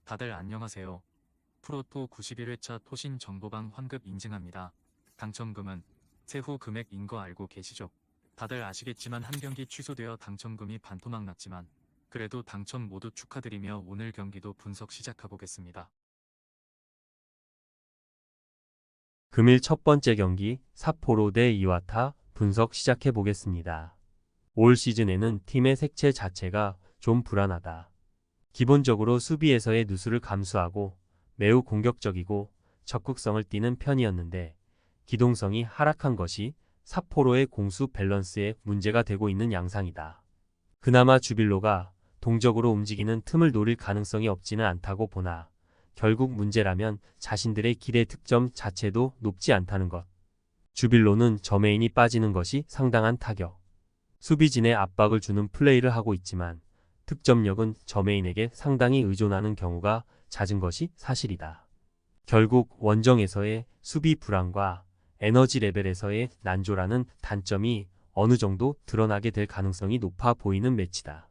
다들 안녕하세요. 프로토 91회차 토신 정보방 환급 인증합니다. 당첨금은 세후 금액인 거 알고 계시죠? 다들 아시겠지만 한 경기 취소되어 당첨금이 반토막 났지만 그래도 당첨 모두 축하드리며 오늘 경기도 분석 시작해보겠습니다. 금일 첫 번째 경기 삿포로 대 이와타 분석 시작해 보겠습니다. 올 시즌에는 팀의 색채 자체가 좀 불안하다. 기본적으로 수비에서의 누수를 감수하고 매우 공격적이고 적극성을 띠는 편이었는데 기동성이 하락한 것이 삿포로의 공수 밸런스에 문제가 되고 있는 양상이다. 그나마 주빌로가 동적으로 움직이는 틈을 노릴 가능성이 없지는 않다고 보나 결국 문제라면 자신들의 기대 득점 자체도 높지 않다는 것. 주빌로는 저메인이 빠지는 것이 상당한 타격. 수비진에 압박을 주는 플레이를 하고 있지만 득점력은 저메인에게 상당히 의존하는 경우가 잦은 것이 사실이다. 결국 원정에서의 수비 불안과 에너지 레벨에서의 난조라는 단점이 어느 정도 드러나게 될 가능성이 높아 보이는 매치다.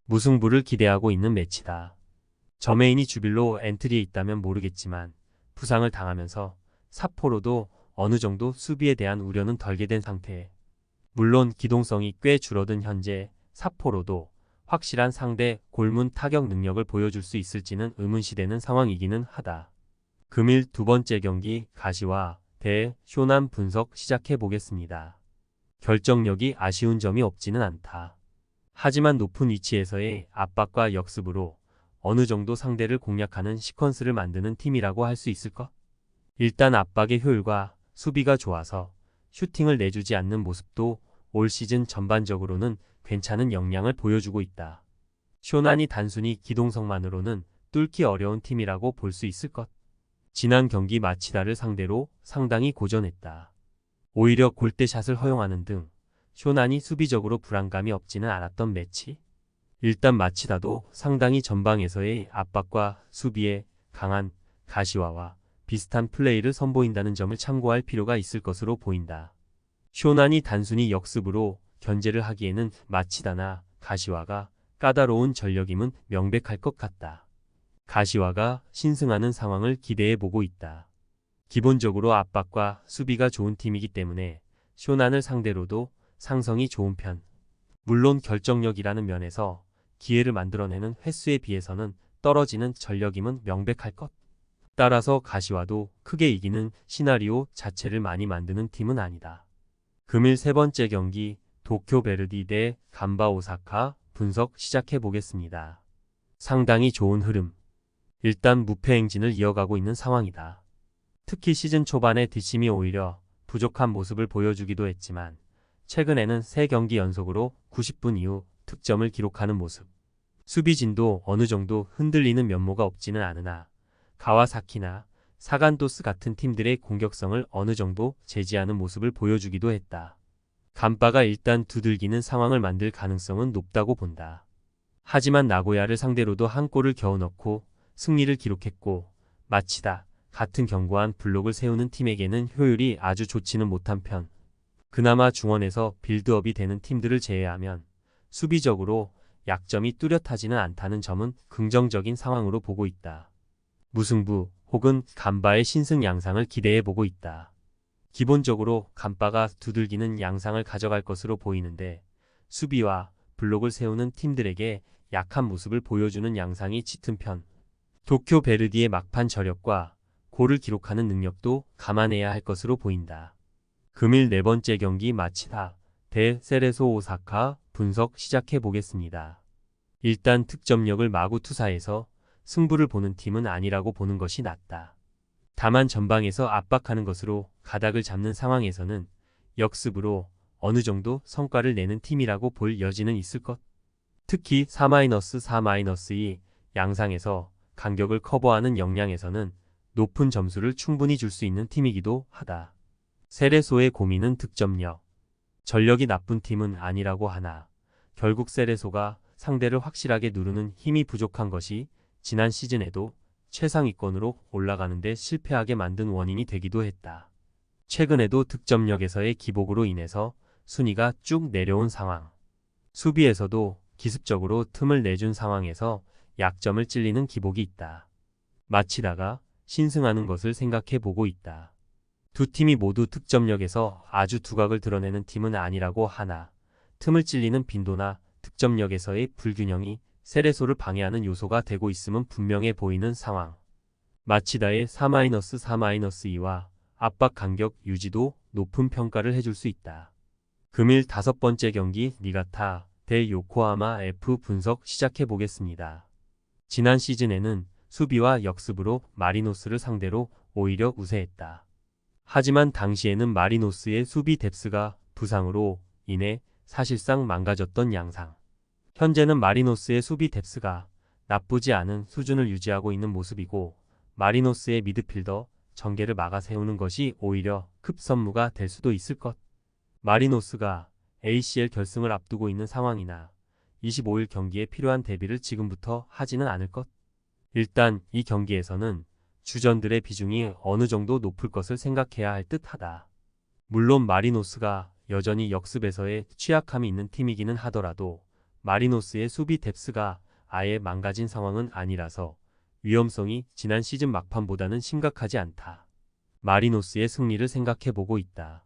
무승부를 기대하고 있는 매치다. 저메인이 주빌로 엔트리에 있다면 모르겠지만 부상을 당하면서 삿포로도 어느 정도 수비에 대한 우려는 덜게 된 상태에 물론 기동성이 꽤 줄어든 현재 삿포로도 확실한 상대 골문 타격 능력을 보여줄 수 있을지는 의문시되는 상황이기는 하다. 금일 두 번째 경기 가시와 대 쇼난 분석 시작해 보겠습니다. 결정력이 아쉬운 점이 없지는 않다. 하지만 높은 위치에서의 압박과 역습으로 어느 정도 상대를 공략하는 시퀀스를 만드는 팀이라고 할 수 있을 것? 일단 압박의 효율과 수비가 좋아서 슈팅을 내주지 않는 모습도 올 시즌 전반적으로는 괜찮은 역량을 보여주고 있다. 쇼난이 단순히 기동성만으로는 뚫기 어려운 팀이라고 볼 수 있을 것. 지난 경기 마치다를 상대로 상당히 고전했다. 오히려 골대샷을 허용하는 등 쇼난이 수비적으로 불안감이 없지는 않았던 매치. 일단 마치다도 상당히 전방에서의 압박과 수비에 강한 가시와와 비슷한 플레이를 선보인다는 점을 참고할 필요가 있을 것으로 보인다. 쇼난이 단순히 역습으로 견제를 하기에는 마치다나 가시와가 까다로운 전력임은 명백할 것 같다. 가시와가 신승하는 상황을 기대해 보고 있다. 기본적으로 압박과 수비가 좋은 팀이기 때문에 쇼난을 상대로도 상성이 좋은 편. 물론 결정력이라는 면에서 기회를 만들어내는 횟수에 비해서는 떨어지는 전력임은 명백할 것. 따라서 가시와도 크게 이기는 시나리오 자체를 많이 만드는 팀은 아니다. 금일 세 번째 경기 도쿄 베르디 대 간바 오사카 분석 시작해 보겠습니다. 상당히 좋은 흐름. 일단 무패 행진을 이어가고 있는 상황이다. 특히 시즌 초반에 뒷심이 오히려 부족한 모습을 보여주기도 했지만 최근에는 3경기 연속으로 90분 이후 득점을 기록하는 모습. 수비진도 어느 정도 흔들리는 면모가 없지는 않으나 가와사키나 사간도스 같은 팀들의 공격성을 어느 정도 제지하는 모습을 보여주기도 했다. 간바가 일단 두들기는 상황을 만들 가능성은 높다고 본다. 하지만 나고야를 상대로도 한 골을 겨우 넣고 승리를 기록했고 마치다 같은 견고한 블록을 세우는 팀에게는 효율이 아주 좋지는 못한 편. 그나마 중원에서 빌드업이 되는 팀들을 제외하면 수비적으로 약점이 뚜렷하지는 않다는 점은 긍정적인 상황으로 보고 있다. 무승부 혹은 간바의 신승 양상을 기대해 보고 있다. 기본적으로 간바가 두들기는 양상을 가져갈 것으로 보이는데 수비와 블록을 세우는 팀들에게 약한 모습을 보여주는 양상이 짙은 편. 도쿄 베르디의 막판 저력과 골을 기록하는 능력도 감안해야 할 것으로 보인다. 금일 네 번째 경기 마치다 대 세레소 오사카 분석 시작해 보겠습니다. 일단 득점력을 마구 투사해서 승부를 보는 팀은 아니라고 보는 것이 낫다. 다만 전방에서 압박하는 것으로 가닥을 잡는 상황에서는 역습으로 어느 정도 성과를 내는 팀이라고 볼 여지는 있을 것. 특히 4-4-2 양상에서 간격을 커버하는 역량에서는 높은 점수를 충분히 줄 수 있는 팀이기도 하다. 세레소의 고민은 득점력. 전력이 나쁜 팀은 아니라고 하나 결국 세레소가 상대를 확실하게 누르는 힘이 부족한 것이 지난 시즌에도 최상위권으로 올라가는 데 실패하게 만든 원인이 되기도 했다. 최근에도 득점력에서의 기복으로 인해서 순위가 쭉 내려온 상황. 수비에서도 기습적으로 틈을 내준 상황에서 약점을 찔리는 기복이 있다. 마치다가 신승하는 것을 생각해 보고 있다. 두 팀이 모두 득점력에서 아주 두각을 드러내는 팀은 아니라고 하나 틈을 찔리는 빈도나 득점력에서의 불균형이 세레소를 방해하는 요소가 되고 있음은 분명해 보이는 상황. 마치다의 4-4-2와 압박 간격 유지도 높은 평가를 해줄 수 있다. 금일 5번째 경기 니가타 대 요코하마 F 분석 시작해 보겠습니다. 지난 시즌에는 수비와 역습으로 마리노스를 상대로 오히려 우세했다. 하지만 당시에는 마리노스의 수비 뎁스가 부상으로 인해 사실상 망가졌던 양상. 현재는 마리노스의 수비 뎁스가 나쁘지 않은 수준을 유지하고 있는 모습이고 마리노스의 미드필더 전개를 막아 세우는 것이 오히려 급선무가 될 수도 있을 것. 마리노스가 ACL 결승을 앞두고 있는 상황이나 25일 경기에 필요한 대비를 지금부터 하지는 않을 것. 일단 이 경기에서는 주전들의 비중이 어느 정도 높을 것을 생각해야 할 듯하다. 물론 마리노스가 여전히 역습에서의 취약함이 있는 팀이기는 하더라도 마리노스의 수비 뎁스가 아예 망가진 상황은 아니라서 위험성이 지난 시즌 막판보다는 심각하지 않다. 마리노스의 승리를 생각해보고 있다.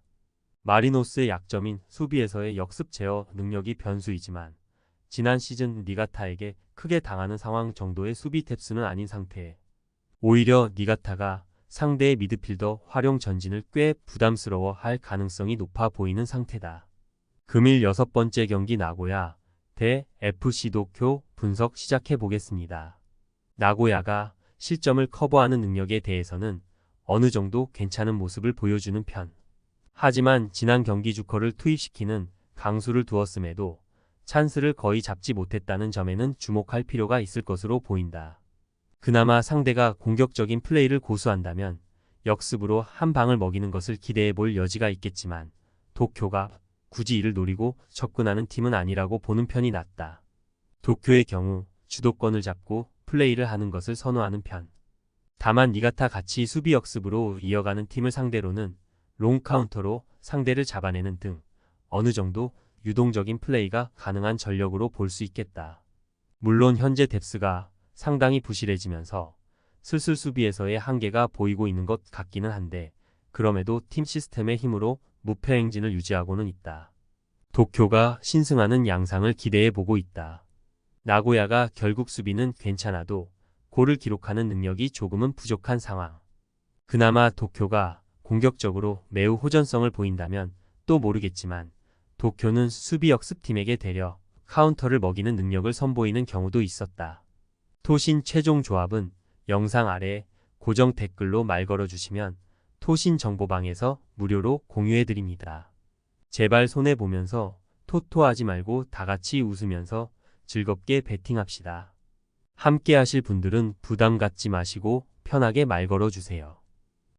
마리노스의 약점인 수비에서의 역습 제어 능력이 변수이지만 지난 시즌 니가타에게 크게 당하는 상황 정도의 수비 뎁스는 아닌 상태에 오히려 니가타가 상대의 미드필더 활용 전진을 꽤 부담스러워 할 가능성이 높아 보이는 상태다. 금일 6번째 경기 나고야 대 FC 도쿄 분석 시작해 보겠습니다. 나고야가 실점을 커버하는 능력에 대해서는 어느 정도 괜찮은 모습을 보여주는 편. 하지만 지난 경기 주커를 투입시키는 강수를 두었음에도 찬스를 거의 잡지 못했다는 점에는 주목할 필요가 있을 것으로 보인다. 그나마 상대가 공격적인 플레이를 고수한다면 역습으로 한 방을 먹이는 것을 기대해 볼 여지가 있겠지만 도쿄가 굳이 이를 노리고 접근하는 팀은 아니라고 보는 편이 낫다. 도쿄의 경우 주도권을 잡고 플레이를 하는 것을 선호하는 편. 다만 니가타 같이 수비 역습으로 이어가는 팀을 상대로는 롱 카운터로 상대를 잡아내는 등 어느 정도 유동적인 플레이가 가능한 전력으로 볼 수 있겠다. 물론 현재 뎁스가 상당히 부실해지면서 슬슬 수비에서의 한계가 보이고 있는 것 같기는 한데 그럼에도 팀 시스템의 힘으로 무패 행진을 유지하고는 있다. 도쿄가 신승하는 양상을 기대해 보고 있다. 나고야가 결국 수비는 괜찮아도 골을 기록하는 능력이 조금은 부족한 상황. 그나마 도쿄가 공격적으로 매우 호전성을 보인다면 또 모르겠지만 도쿄는 수비 역습팀에게 되려 카운터를 먹이는 능력을 선보이는 경우도 있었다. 토신 최종 조합은 영상 아래 고정 댓글로 말 걸어주시면 토신 정보방에서 무료로 공유해드립니다. 제발 손해보면서 토토하지 말고 다같이 웃으면서 즐겁게 베팅합시다. 함께 하실 분들은 부담 갖지 마시고 편하게 말 걸어주세요.